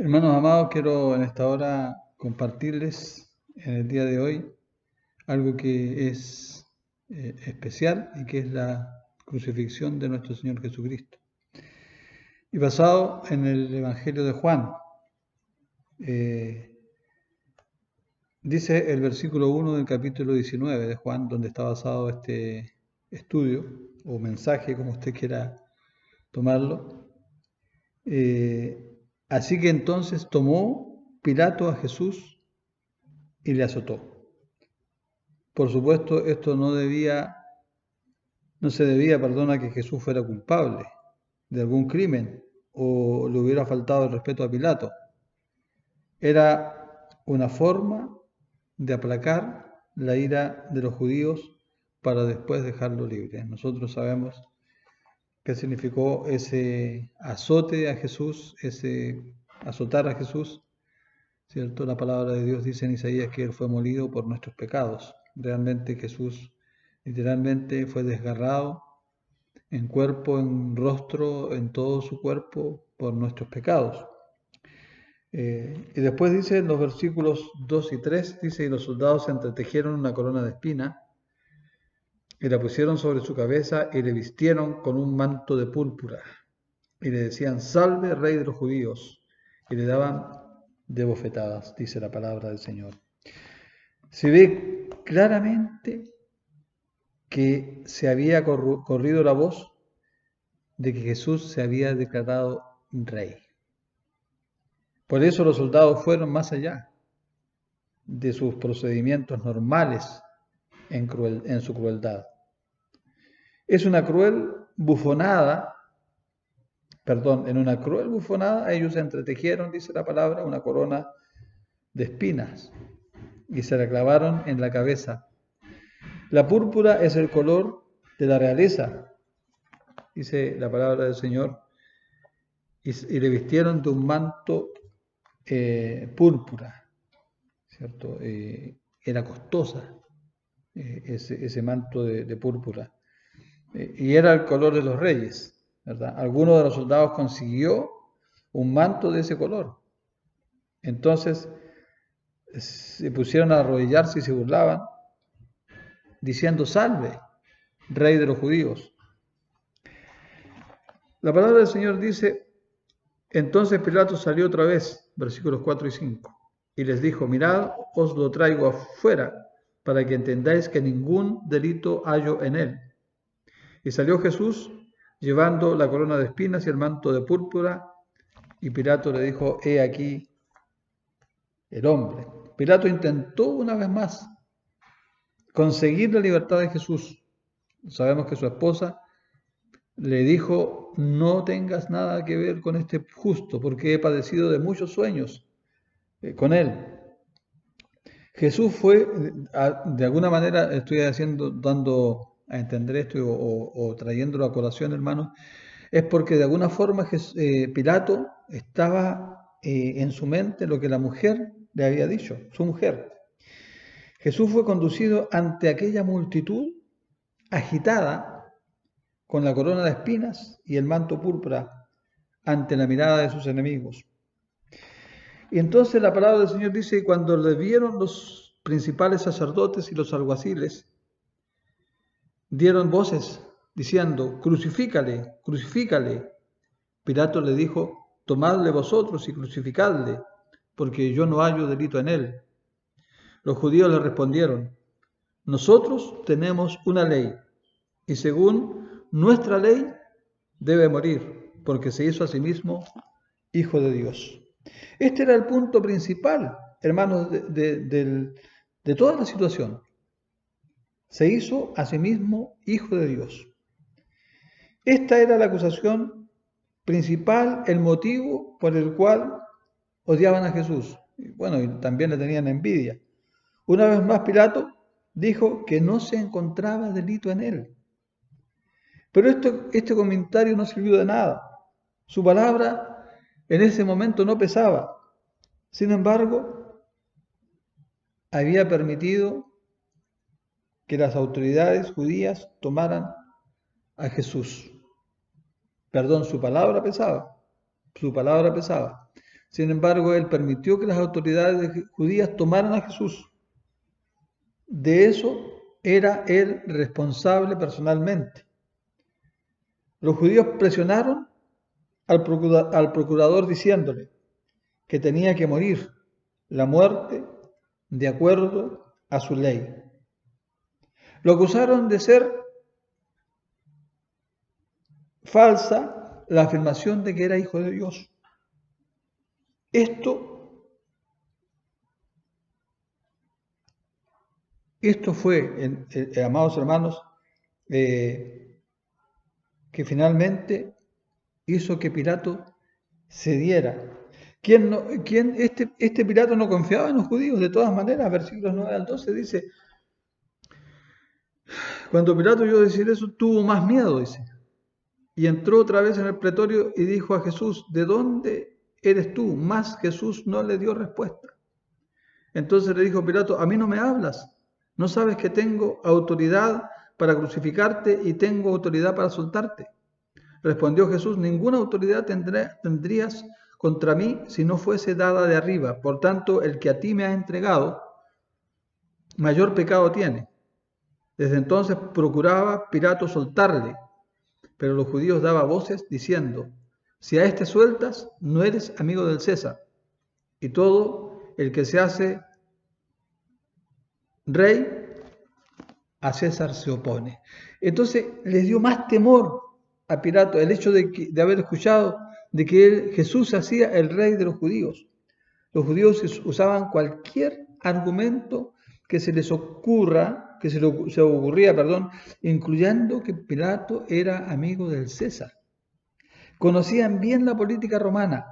Hermanos amados, quiero en esta hora compartirles en el día de hoy algo que es especial y que es la crucifixión de nuestro Señor Jesucristo. Y basado en el Evangelio de Juan, eh, dice el versículo 1 del capítulo 19 de Juan, donde está basado este estudio o mensaje, como usted quiera tomarlo. Así que entonces tomó Pilato a Jesús y le azotó. Por supuesto, esto no se debía, a que Jesús fuera culpable de algún crimen o le hubiera faltado el respeto a Pilato. Era una forma de aplacar la ira de los judíos para después dejarlo libre. Nosotros sabemos qué significó ese azote a Jesús, ese azotar a Jesús, ¿cierto? La palabra de Dios dice en Isaías que Él fue molido por nuestros pecados. Realmente Jesús literalmente fue desgarrado en cuerpo, en rostro, en todo su cuerpo por nuestros pecados. Y después dice en los versículos 2 y 3, dice, y los soldados se entretejieron una corona de espina y la pusieron sobre su cabeza y le vistieron con un manto de púrpura y le decían, salve, rey de los judíos, y le daban de bofetadas, dice la palabra del Señor. Se ve claramente que se había corrido la voz de que Jesús se había declarado rey. Por eso los soldados fueron más allá de sus procedimientos normales en su crueldad. Es una cruel bufonada, en una cruel bufonada ellos se entretejieron, dice la palabra, una corona de espinas y se la clavaron en la cabeza. La púrpura es el color de la realeza, dice la palabra del Señor, y le vistieron de un manto púrpura, ¿cierto? Era costosa ese manto de púrpura, y era el color de los reyes, ¿verdad? Alguno de los soldados consiguió un manto de ese color. Entonces se pusieron a arrodillarse y se burlaban, diciendo, salve, rey de los judíos. La palabra del Señor dice, entonces Pilato salió otra vez, versículos 4 y 5, y les dijo, mirad, os lo traigo afuera, para que entendáis que ningún delito hallo en él. Y salió Jesús, llevando la corona de espinas y el manto de púrpura, y Pilato le dijo, he aquí el hombre. Pilato intentó una vez más conseguir la libertad de Jesús. Sabemos que su esposa le dijo, no tengas nada que ver con este justo, porque he padecido de muchos sueños con él. Jesús fue, de alguna manera estoy dando a entender esto o trayéndolo a colación, hermanos, es porque de alguna forma Pilato estaba en su mente lo que la mujer le había dicho, su mujer. Jesús fue conducido ante aquella multitud agitada con la corona de espinas y el manto púrpura ante la mirada de sus enemigos. Y entonces la palabra del Señor dice, cuando le vieron los principales sacerdotes y los alguaciles, dieron voces diciendo, crucifícale, crucifícale. Pilato le dijo, tomadle vosotros y crucificadle, porque yo no hallo delito en él. Los judíos le respondieron, nosotros tenemos una ley, y según nuestra ley debe morir, porque se hizo a sí mismo hijo de Dios. Este era el punto principal, hermanos, de toda la situación. Se hizo a sí mismo hijo de Dios. Esta era la acusación principal, el motivo por el cual odiaban a Jesús. Bueno, y también le tenían envidia. Una vez más Pilato dijo que no se encontraba delito en él. Pero este comentario no sirvió de nada. Su palabra en ese momento no pesaba. Sin embargo, había permitido que las autoridades judías tomaran a Jesús. Su palabra pesaba. Su palabra pesaba. Sin embargo, él permitió que las autoridades judías tomaran a Jesús. De eso era él responsable personalmente. Los judíos presionaron al procurador diciéndole que tenía que morir, la muerte de acuerdo a su ley. Lo acusaron de ser falsa la afirmación de que era hijo de Dios. Esto fue, amados hermanos, que finalmente hizo que Pilato cediera. Este Pilato no confiaba en los judíos, de todas maneras, versículos 9 al 12 dice, cuando Pilato oyó decir eso, tuvo más miedo, dice, y entró otra vez en el pretorio y dijo a Jesús, ¿de dónde eres tú? Mas Jesús no le dio respuesta. Entonces le dijo Pilato, a mí no me hablas, ¿no sabes que tengo autoridad para crucificarte y tengo autoridad para soltarte? Respondió Jesús, ninguna autoridad tendrías contra mí si no fuese dada de arriba. Por tanto, el que a ti me ha entregado, mayor pecado tiene. Desde entonces procuraba Pilato soltarle, pero los judíos daban voces diciendo, si a este sueltas, no eres amigo del César. Y todo el que se hace rey, a César se opone. Entonces les dio más temor a Pilato el hecho de haber escuchado de que Jesús se hacía el rey de los judíos. Los judíos usaban cualquier argumento que se les ocurría, incluyendo que Pilato era amigo del César. Conocían bien la política romana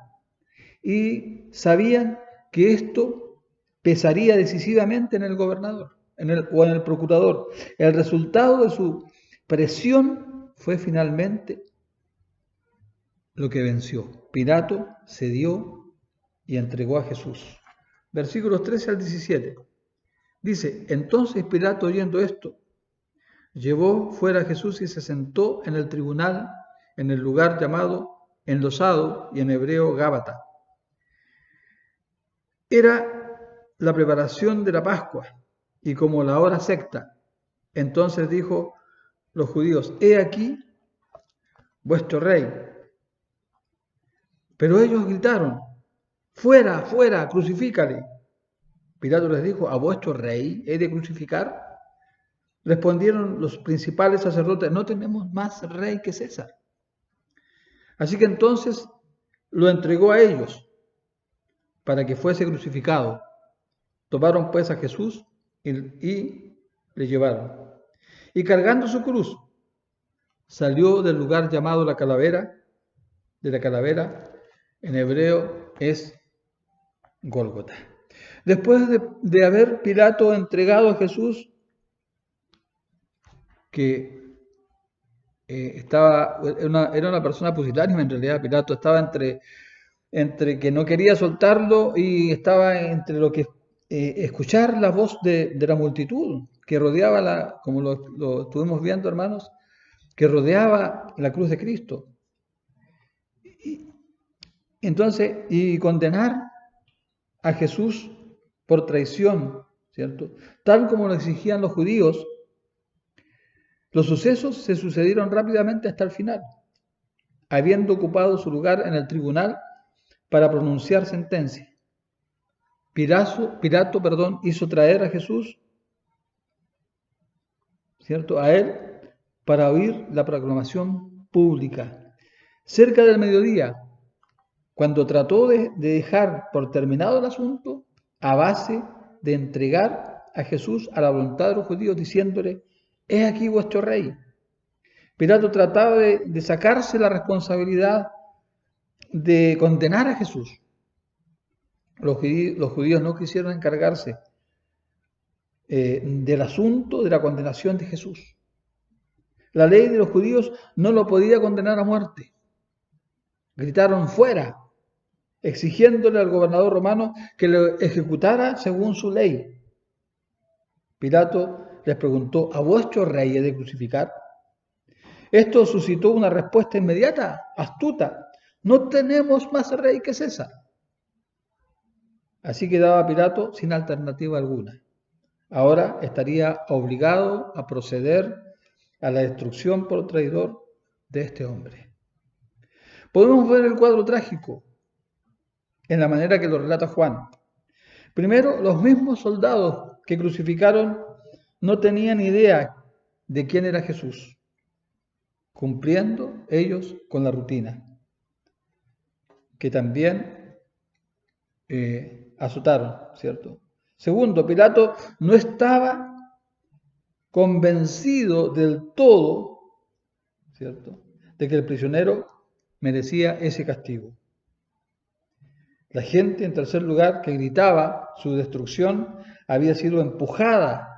y sabían que esto pesaría decisivamente en el gobernador o en el procurador. El resultado de su presión fue finalmente lo que venció. Pilato cedió y entregó a Jesús. Versículos 13 al 17. Dice, entonces Pilato, oyendo esto, llevó fuera a Jesús y se sentó en el tribunal, en el lugar llamado Enlosado y en hebreo Gábata. Era la preparación de la Pascua y como la hora sexta. Entonces dijo los judíos, he aquí vuestro rey. Pero ellos gritaron, fuera, fuera, crucifícale. Pilato les dijo, ¿a vuestro rey he de crucificar? Respondieron los principales sacerdotes, no tenemos más rey que César. Así que entonces lo entregó a ellos para que fuese crucificado. Tomaron pues a Jesús y le llevaron. Y cargando su cruz, salió del lugar llamado la calavera, en hebreo es Gólgota. Después de haber Pilato entregado a Jesús, que era una persona pusilánime, en realidad Pilato estaba entre que no quería soltarlo y estaba entre lo que escuchar la voz de la multitud que rodeaba, como lo estuvimos viendo, hermanos, que rodeaba la cruz de Cristo. Entonces, y condenar a Jesús por traición, ¿cierto? Tal como lo exigían los judíos, los sucesos se sucedieron rápidamente hasta el final, habiendo ocupado su lugar en el tribunal para pronunciar sentencia. Pilato, hizo traer a Jesús, ¿cierto?, a él, para oír la proclamación pública. Cerca del mediodía, cuando trató de dejar por terminado el asunto, a base de entregar a Jesús a la voluntad de los judíos, diciéndole, he aquí vuestro rey. Pilato trataba de sacarse la responsabilidad de condenar a Jesús. Los judíos no quisieron encargarse del asunto de la condenación de Jesús. La ley de los judíos no lo podía condenar a muerte. Gritaron fuera, exigiéndole al gobernador romano que lo ejecutara según su ley. Pilato les preguntó, ¿a vuestro rey he de crucificar? Esto suscitó una respuesta inmediata, astuta. No tenemos más rey que César. Así quedaba Pilato sin alternativa alguna. Ahora estaría obligado a proceder a la destrucción por traidor de este hombre. Podemos ver el cuadro trágico en la manera que lo relata Juan. Primero, los mismos soldados que crucificaron no tenían idea de quién era Jesús, cumpliendo ellos con la rutina, que también azotaron, ¿cierto? Segundo, Pilato no estaba convencido del todo, ¿cierto?, de que el prisionero merecía ese castigo. La gente, en tercer lugar, que gritaba su destrucción, había sido empujada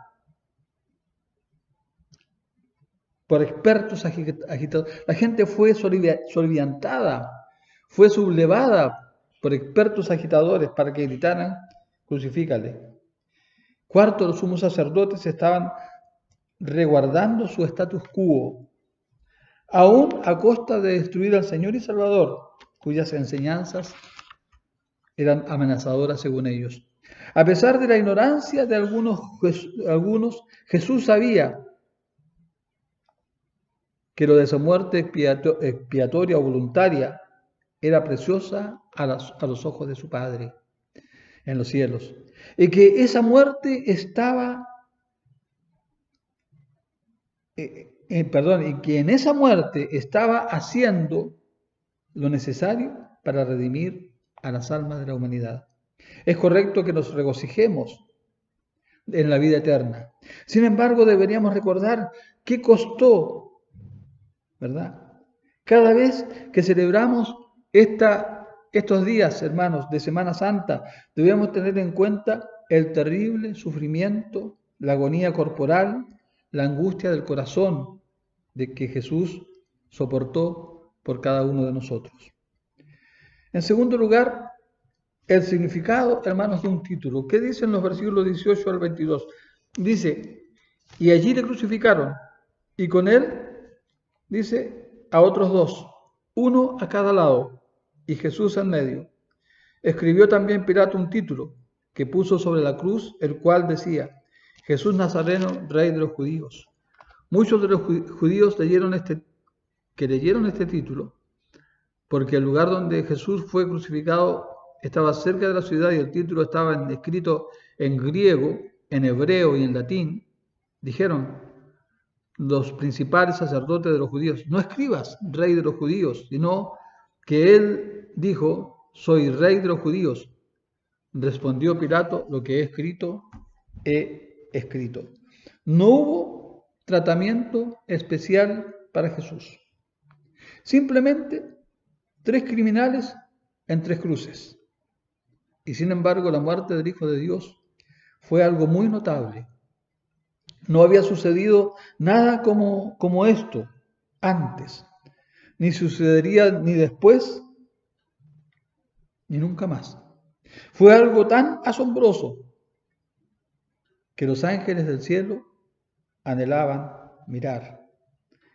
por expertos agitadores. La gente fue soliviantada, fue sublevada por expertos agitadores para que gritaran, crucifícale. Cuarto, los sumos sacerdotes estaban resguardando su status quo, aún a costa de destruir al Señor y Salvador, cuyas enseñanzas eran amenazadoras según ellos. A pesar de la ignorancia de algunos, Jesús sabía que lo de su muerte expiatoria o voluntaria era preciosa a los ojos de su Padre en los cielos, y que esa muerte estaba, y que en esa muerte estaba haciendo lo necesario para redimir a las almas de la humanidad. Es correcto que nos regocijemos en la vida eterna. Sin embargo, deberíamos recordar qué costó, ¿verdad? Cada vez que celebramos estos días, hermanos, de Semana Santa, debemos tener en cuenta el terrible sufrimiento, la agonía corporal, la angustia del corazón de que Jesús soportó por cada uno de nosotros. En segundo lugar, el significado, hermanos, de un título. ¿Qué dicen los versículos 18 al 22? Dice, y allí le crucificaron, y con él, dice, a otros dos, uno a cada lado, y Jesús en medio. Escribió también Pilato un título que puso sobre la cruz, el cual decía, Jesús Nazareno, Rey de los Judíos. Muchos de los judíos leyeron este título, porque el lugar donde Jesús fue crucificado estaba cerca de la ciudad y el título estaba escrito en griego, en hebreo y en latín. Dijeron los principales sacerdotes de los judíos, no escribas Rey de los Judíos, sino que él dijo, soy Rey de los Judíos. Respondió Pilato, lo que he escrito, he escrito. No hubo tratamiento especial para Jesús. Simplemente 3 criminales en 3 cruces. Y sin embargo, la muerte del Hijo de Dios fue algo muy notable. No había sucedido nada como esto antes, ni sucedería ni después, ni nunca más. Fue algo tan asombroso que los ángeles del cielo anhelaban mirar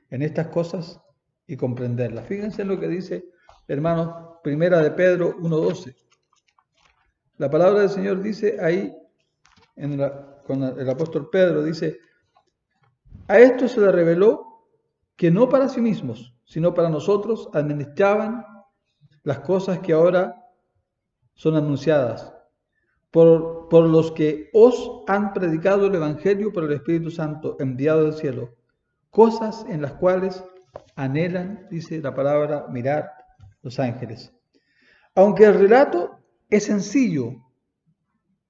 en estas cosas y comprenderlas. Fíjense en lo que dice, hermanos, Primera de Pedro 1:12. La palabra del Señor dice ahí, con el apóstol Pedro, dice, a esto se le reveló que no para sí mismos, sino para nosotros administraban las cosas que ahora son anunciadas, por los que os han predicado el Evangelio por el Espíritu Santo enviado del cielo, cosas en las cuales anhelan, dice la palabra, mirar los ángeles. Aunque el relato es sencillo,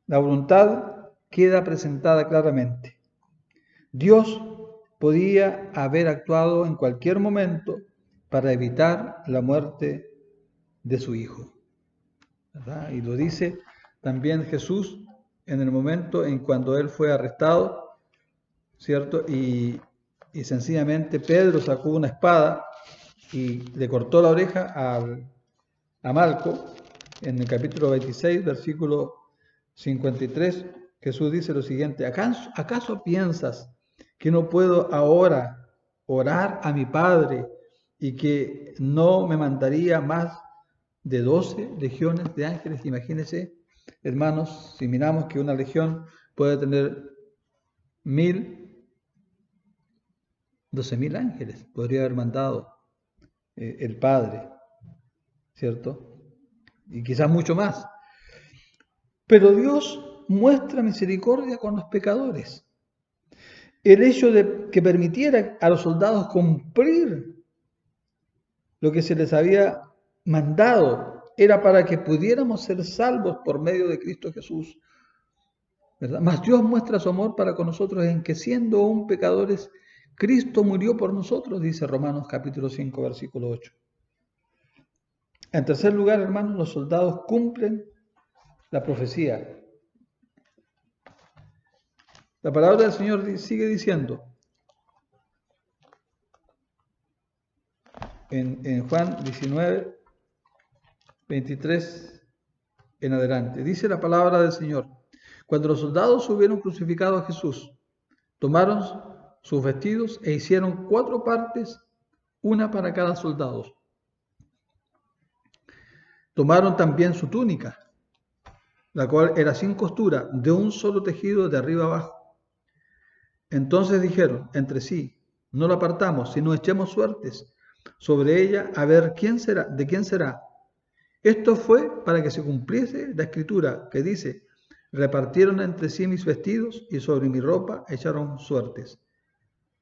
la voluntad queda presentada claramente. Dios podía haber actuado en cualquier momento para evitar la muerte de su Hijo, ¿verdad? Y lo dice también Jesús en el momento en cuando él fue arrestado, ¿cierto? Y sencillamente Pedro sacó una espada y le cortó la oreja a Marco. En el capítulo 26, versículo 53, Jesús dice lo siguiente, ¿acaso piensas que no puedo ahora orar a mi Padre y que no me mandaría más de 12 legiones de ángeles? Imagínense hermanos, si miramos que una legión puede tener 12.000 ángeles, podría haber mandado el Padre, ¿cierto? Y quizás mucho más. Pero Dios muestra misericordia con los pecadores. El hecho de que permitiera a los soldados cumplir lo que se les había mandado era para que pudiéramos ser salvos por medio de Cristo Jesús, ¿verdad? Mas Dios muestra su amor para con nosotros en que siendo aún pecadores, Cristo murió por nosotros, dice Romanos capítulo 5, versículo 8. En tercer lugar, hermanos, los soldados cumplen la profecía. La palabra del Señor sigue diciendo en Juan 19, 23 en adelante. Dice la palabra del Señor: cuando los soldados hubieron crucificado a Jesús, tomaron sus vestidos e hicieron 4 partes, una para cada soldado. Tomaron también su túnica, la cual era sin costura, de un solo tejido de arriba abajo. Entonces dijeron entre sí: no la partamos, sino echemos suertes sobre ella a ver de quién será. Esto fue para que se cumpliese la escritura que dice: repartieron entre sí mis vestidos y sobre mi ropa echaron suertes.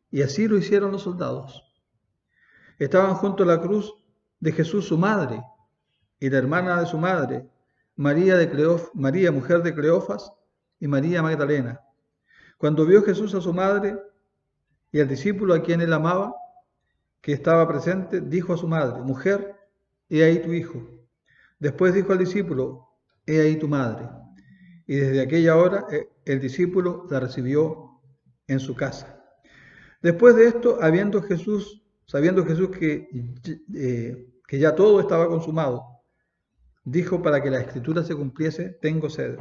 Y así lo hicieron los soldados. Estaban junto a la cruz de Jesús su madre y la hermana de su madre, María, María mujer de Cleofas, y María Magdalena. Cuando vio Jesús a su madre y al discípulo a quien él amaba, que estaba presente, dijo a su madre: mujer, he ahí tu hijo. Después dijo al discípulo: he ahí tu madre. Y desde aquella hora el discípulo la recibió en su casa. Después de esto, sabiendo Jesús que ya todo estaba consumado, dijo para que la escritura se cumpliese: tengo sed.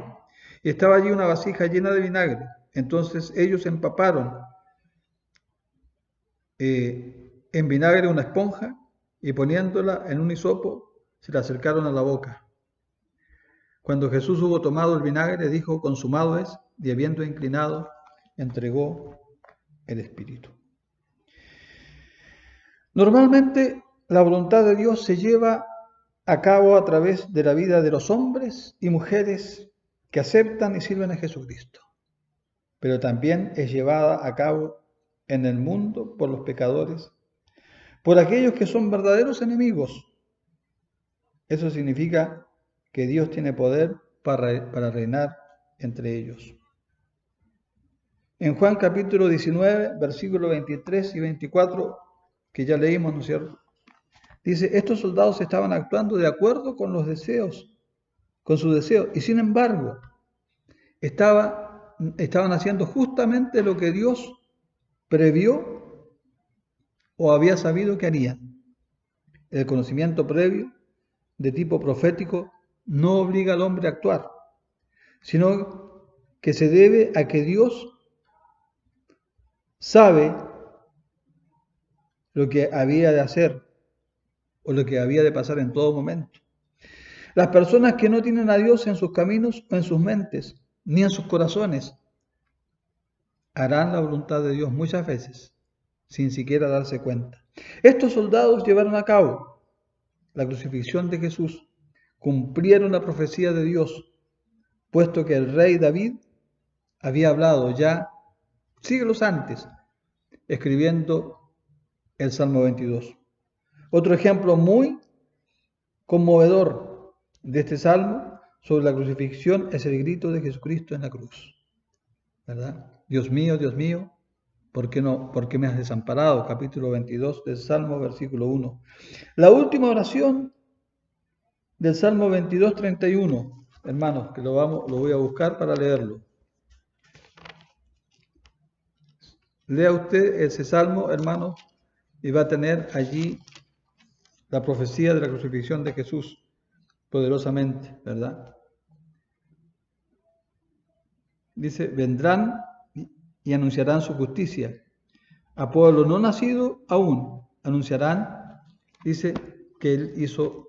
Y estaba allí una vasija llena de vinagre. Entonces ellos empaparon en vinagre una esponja y poniéndola en un hisopo, se la acercaron a la boca. Cuando Jesús hubo tomado el vinagre, dijo: consumado es, y habiendo inclinado, entregó el Espíritu. Normalmente la voluntad de Dios se lleva a cabo a través de la vida de los hombres y mujeres que aceptan y sirven a Jesucristo, pero también es llevada a cabo en el mundo por los pecadores, por aquellos que son verdaderos enemigos. Eso significa que Dios tiene poder para reinar entre ellos. En Juan capítulo 19, versículos 23 y 24, que ya leímos, ¿no es cierto? Dice: estos soldados estaban actuando de acuerdo con sus deseos, y sin embargo, estaban haciendo justamente lo que Dios previó o había sabido que harían. El conocimiento previo de tipo profético no obliga al hombre a actuar, sino que se debe a que Dios sabe lo que había de hacer o lo que había de pasar en todo momento. Las personas que no tienen a Dios en sus caminos o en sus mentes, ni en sus corazones, harán la voluntad de Dios muchas veces, sin siquiera darse cuenta. Estos soldados llevaron a cabo la crucifixión de Jesús, cumplieron la profecía de Dios, puesto que el rey David había hablado ya siglos antes, escribiendo el Salmo 22. Otro ejemplo muy conmovedor de este salmo sobre la crucifixión es el grito de Jesucristo en la cruz, ¿verdad? Dios mío, ¿por qué me has desamparado? Capítulo 22 del Salmo, versículo 1. La última oración del Salmo 22, 31, hermanos, que lo voy a buscar para leerlo. Lea usted ese salmo, hermanos, y va a tener allí la profecía de la crucifixión de Jesús poderosamente, ¿verdad? Dice: vendrán y anunciarán su justicia. A pueblo no nacido aún anunciarán, dice, que él hizo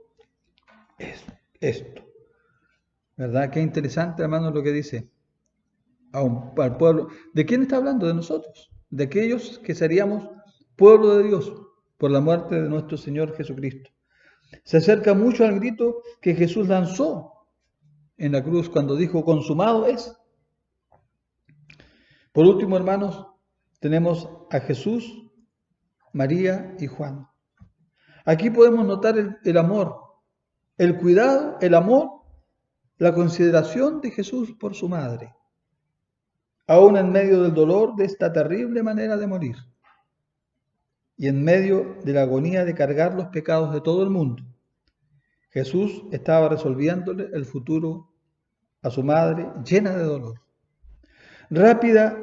esto. ¿Verdad? Qué interesante, hermano, lo que dice al pueblo. ¿De quién está hablando? De nosotros, de aquellos que seríamos pueblo de Dios por la muerte de nuestro Señor Jesucristo. Se acerca mucho al grito que Jesús lanzó en la cruz cuando dijo, consumado es. Por último, hermanos, tenemos a Jesús, María y Juan. Aquí podemos notar el amor, el cuidado, el amor, la consideración de Jesús por su madre, aún en medio del dolor de esta terrible manera de morir y en medio de la agonía de cargar los pecados de todo el mundo. Jesús estaba resolviéndole el futuro a su madre llena de dolor. Rápida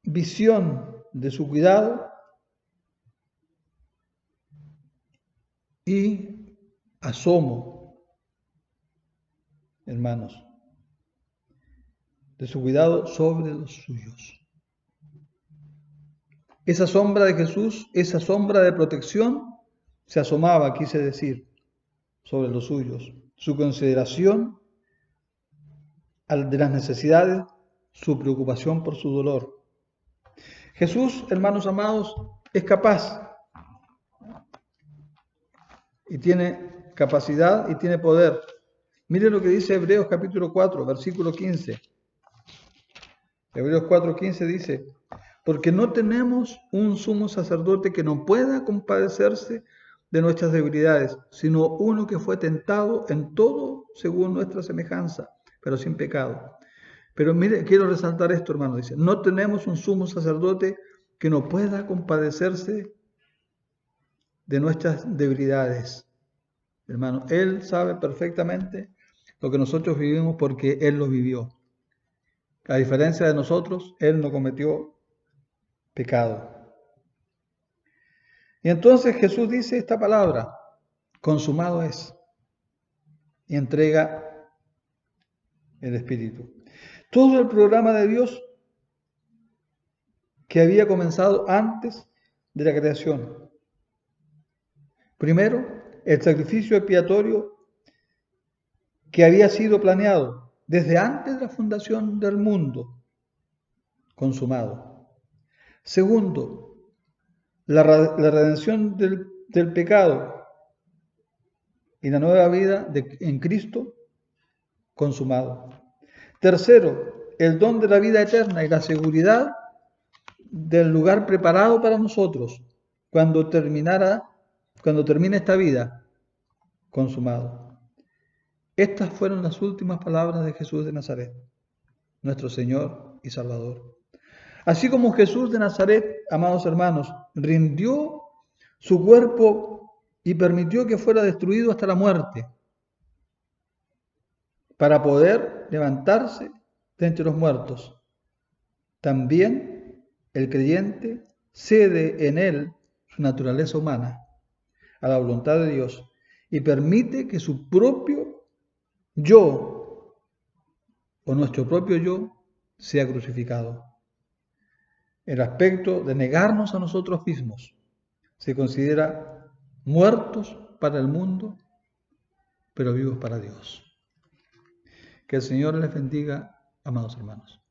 visión de su cuidado y asomo, hermanos, de su cuidado sobre los suyos. Esa sombra de Jesús, esa sombra de protección, se asomaba, quise decir, sobre los suyos. Su consideración de las necesidades, su preocupación por su dolor. Jesús, hermanos amados, es capaz y tiene capacidad y tiene poder. Mire lo que dice Hebreos capítulo 4, versículo 15. Hebreos 4:15 dice, porque no tenemos un sumo sacerdote que no pueda compadecerse de nuestras debilidades, sino uno que fue tentado en todo según nuestra semejanza, pero sin pecado. Pero mire, quiero resaltar esto, hermano, dice, no tenemos un sumo sacerdote que no pueda compadecerse de nuestras debilidades. Hermano, Él sabe perfectamente lo que nosotros vivimos porque Él lo vivió. A diferencia de nosotros, Él no cometió pecado. Y entonces Jesús dice esta palabra, consumado es, y entrega el Espíritu. Todo el programa de Dios que había comenzado antes de la creación. Primero, el sacrificio expiatorio que había sido planeado desde antes de la fundación del mundo, consumado. Segundo, la redención del pecado y la nueva vida en Cristo, consumado. Tercero, el don de la vida eterna y la seguridad del lugar preparado para nosotros cuando termine esta vida, consumado. Estas fueron las últimas palabras de Jesús de Nazaret, nuestro Señor y Salvador. Así como Jesús de Nazaret, amados hermanos, rindió su cuerpo y permitió que fuera destruido hasta la muerte, para poder levantarse de entre los muertos. También el creyente cede en él su naturaleza humana a la voluntad de Dios y permite que su propio yo o nuestro propio yo sea crucificado. El aspecto de negarnos a nosotros mismos se considera muertos para el mundo, pero vivos para Dios. Que el Señor les bendiga, amados hermanos.